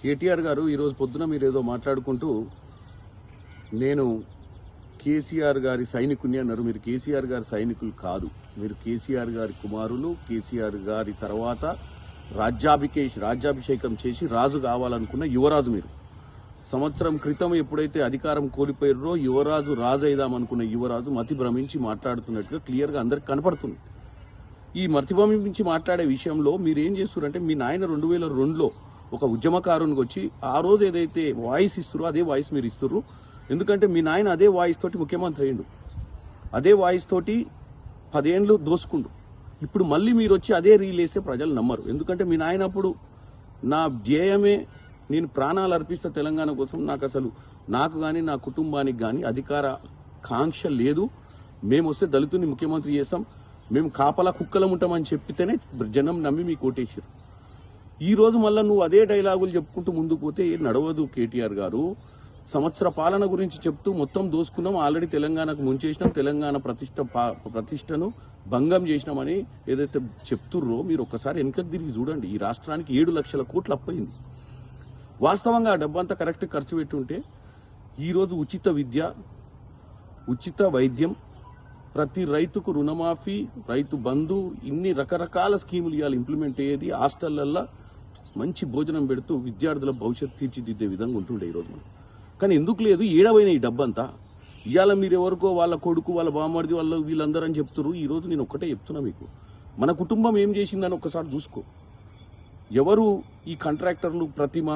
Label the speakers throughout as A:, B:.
A: కేటీఆర్ గారు ఈరోజు పొద్దున మీరు ఏదో మాట్లాడుకుంటూ నేను కేసీఆర్ గారి సైనికుని అన్నారు. మీరు కేసీఆర్ గారి సైనికులు కాదు, మీరు కేసీఆర్ గారి కుమారులు. కేసీఆర్ గారి తర్వాత రాజ్యాభిషేకం చేసి రాజు కావాలనుకున్న యువరాజు మీరు. సంవత్సరం క్రితం ఎప్పుడైతే అధికారం కోల్పోయారో యువరాజు రాజు అయిదామనుకున్న యువరాజు మతి భ్రమించి మాట్లాడుతున్నట్టుగా క్లియర్గా అందరికి కనపడుతుంది. ఈ మతి భ్రమించి మాట్లాడే విషయంలో మీరు ఏం చేస్తున్నారంటే, మీ నాయన 2002లో ఒక ఉద్యమకారునికి వచ్చి ఆ రోజు ఏదైతే వాయిస్ ఇస్తురో అదే వాయిస్ మీరు ఇస్తుర్రు. ఎందుకంటే మీ నాయన అదే వాయిస్ తోటి ముఖ్యమంత్రి అయ్యిండు, అదే వాయిస్ తోటి 10 ఏళ్ళు దోసుకుండు. ఇప్పుడు మళ్ళీ మీరు వచ్చి అదే రీల్ వేస్తే ప్రజలు నమ్మరు. ఎందుకంటే మీ నాయన అప్పుడు నా ధ్యేయమే నేను ప్రాణాలు అర్పిస్తా తెలంగాణ కోసం, నాకు కానీ నా కుటుంబానికి కానీ అధికార కాంక్ష లేదు, మేము వస్తే దళితుని ముఖ్యమంత్రి చేస్తాం, మేము కాపలా కుక్కలం ఉంటామని చెప్పితేనే జనం నమ్మి మీకు ఓటేసారు. ఈ రోజు మళ్ళీ నువ్వు అదే డైలాగులు చెప్పుకుంటూ ముందుకు పోతే నడవదు. కేటీఆర్ గారు సంవత్సర పాలన గురించి చెప్తూ మొత్తం దోసుకున్నాం, ఆల్రెడీ తెలంగాణకు ముంచేసినాం, తెలంగాణ ప్రతిష్టను భంగం చేసినామని ఏదైతే చెప్తుర్రో మీరు ఒక్కసారి వెనకకు తిరిగి చూడండి. ఈ రాష్ట్రానికి 7 లక్షల కోట్లు అప్పయింది. వాస్తవంగా ఆ డబ్బంతా కరెక్ట్ ఖర్చు పెట్టుంటే ఈరోజు ఉచిత విద్య, ఉచిత వైద్యం, ప్రతి రైతుకు రుణమాఫీ, రైతు బంధు, ఇన్ని రకరకాల స్కీములు ఇవాళ ఇంప్లిమెంట్ అయ్యేది. హాస్టళ్లల్లో మంచి భోజనం పెడుతూ విద్యార్థుల భవిష్యత్తు తీర్చిదిద్దే విధంగా ఉంటుండే ఈరోజు మనం. కానీ ఎందుకు లేదు? ఏడవైన ఈ డబ్బంతా ఇవాళ మీరు ఎవరికో వాళ్ళ కొడుకు, వాళ్ళ బామ్మడిది, వీళ్ళందరూ అని చెప్తున్నారు. ఈరోజు నేను ఒక్కటే చెప్తున్నా మీకు, మన కుటుంబం ఏం చేసిందని ఒక్కసారి చూసుకో. ఎవరు ఈ కాంట్రాక్టర్లు? ప్రతిమ,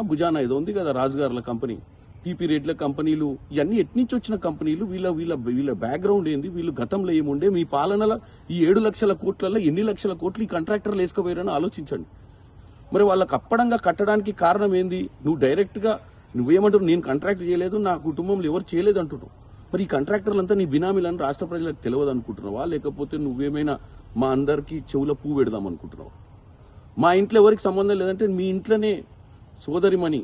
A: భుజానా ఏదో ఉంది కదా రాజుగారుల కంపెనీ, పీపీ రేట్ల కంపెనీలు, ఇవన్నీ ఎట్నుంచి వచ్చిన కంపెనీలు? వీళ్ళ బ్యాక్గ్రౌండ్ ఏంది? వీళ్ళు గతంలో ఏముండే? మీ పాలనలో ఈ 7 లక్షల కోట్లలో ఎన్ని లక్షల కోట్లు ఈ కాంట్రాక్టర్లు వేసుకుపోయారని ఆలోచించండి. మరి వాళ్ళకి అప్పడంగా కట్టడానికి కారణం ఏంది? నువ్వు డైరెక్ట్గా నువ్వేమంటారు, నేను కాంట్రాక్ట్ చేయలేదు, నా కుటుంబంలో ఎవరు చేయలేదు అంటున్నావు. మరి ఈ కాంట్రాక్టర్లంతా నీ బినామీలని రాష్ట్ర ప్రజలకు తెలియదు అనుకుంటున్నావా? లేకపోతే నువ్వేమైనా మా అందరికీ చెవుల పువ్వు పెడదాం అనుకుంటున్నావా? మా ఇంట్లో ఎవరికి సంబంధం లేదంటే మీ ఇంట్లోనే సోదరిమణి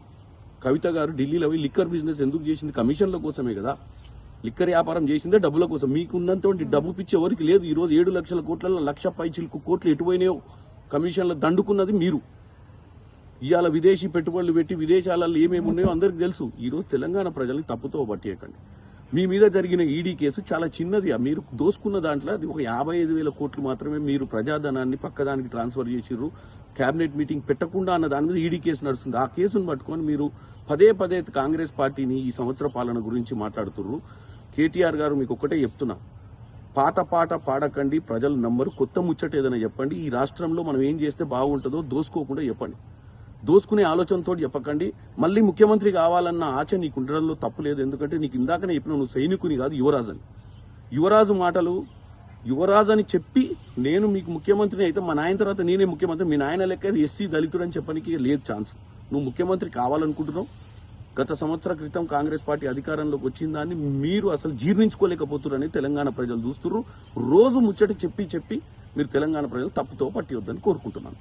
A: కవిత గారు ఢిల్లీలో పోయి లిక్కర్ బిజినెస్ ఎందుకు చేసింది? కమిషన్ల కోసమే కదా. లిక్కర్ వ్యాపారం చేసిందే డబ్బుల కోసం. మీకున్నంత డబ్బు పిచ్చి ఎవరికి లేదు. ఈరోజు 7 లక్షల కోట్లలో 1,00,000 పైచిలకు కోట్లు ఎటుపోయినాయో కమిషన్లు దండుకున్నది మీరు. ఇవాళ విదేశీ పెట్టుబడులు పెట్టి విదేశాలలో ఏమేమి ఉన్నాయో అందరికి తెలుసు. ఈరోజు తెలంగాణ ప్రజల్ని తప్పుతో పట్టేయకండి. మీ మీద జరిగిన ఈడీ కేసు చాలా చిన్నది. మీరు దోసుకున్న దాంట్లో అది ఒక 55,000 కోట్లు మాత్రమే. మీరు ప్రజాధనాన్ని పక్కదానికి ట్రాన్స్ఫర్ చేసిర్రు. కేబినెట్ మీటింగ్ పెట్టకుండా అన్న దాని మీద ఈడీ కేసు నడుస్తుంది. ఆ కేసును పట్టుకొని మీరు పదే కాంగ్రెస్ పార్టీని ఈ సంవత్సర పాలన గురించి మాట్లాడుతుర్రు. కేటీఆర్ గారు మీకు ఒక్కటే చెప్తున్నా, పాత పాట పాడకండి, ప్రజలు నమ్మరు. కొత్త ముచ్చట ఏదైనా చెప్పండి. ఈ రాష్ట్రంలో మనం ఏం చేస్తే బాగుంటుందో దోసుకోకుండా చెప్పండి. దోసుకునే ఆలోచనతో చెప్పకండి. మళ్ళీ ముఖ్యమంత్రి కావాలన్న ఆశ నీకు ఉండడంలో తప్పు లేదు. ఎందుకంటే నీకు ఇందాకనే చెప్పిన, నువ్వు సైనికుని కాదు, యువరాజు అని. యువరాజు మాటలు, యువరాజు అని చెప్పి నేను మీకు ముఖ్యమంత్రిని అయితే మా నాయన తర్వాత నేనే ముఖ్యమంత్రి, మీ నాయన లెక్క ఎస్సీ దళితుడు అని చెప్పడానికి లేదు ఛాన్స్. నువ్వు ముఖ్యమంత్రి కావాలనుకుంటున్నావు. గత సంవత్సర క్రితం కాంగ్రెస్ పార్టీ అధికారంలోకి వచ్చిన దాన్ని మీరు అసలు జీర్ణించుకోలేకపోతున్నారని తెలంగాణ ప్రజలు చూస్తున్నారు. రోజు ముచ్చట చెప్పి మీరు తెలంగాణ ప్రజలు తప్పుతో పట్టివద్దని కోరుకుంటున్నాను.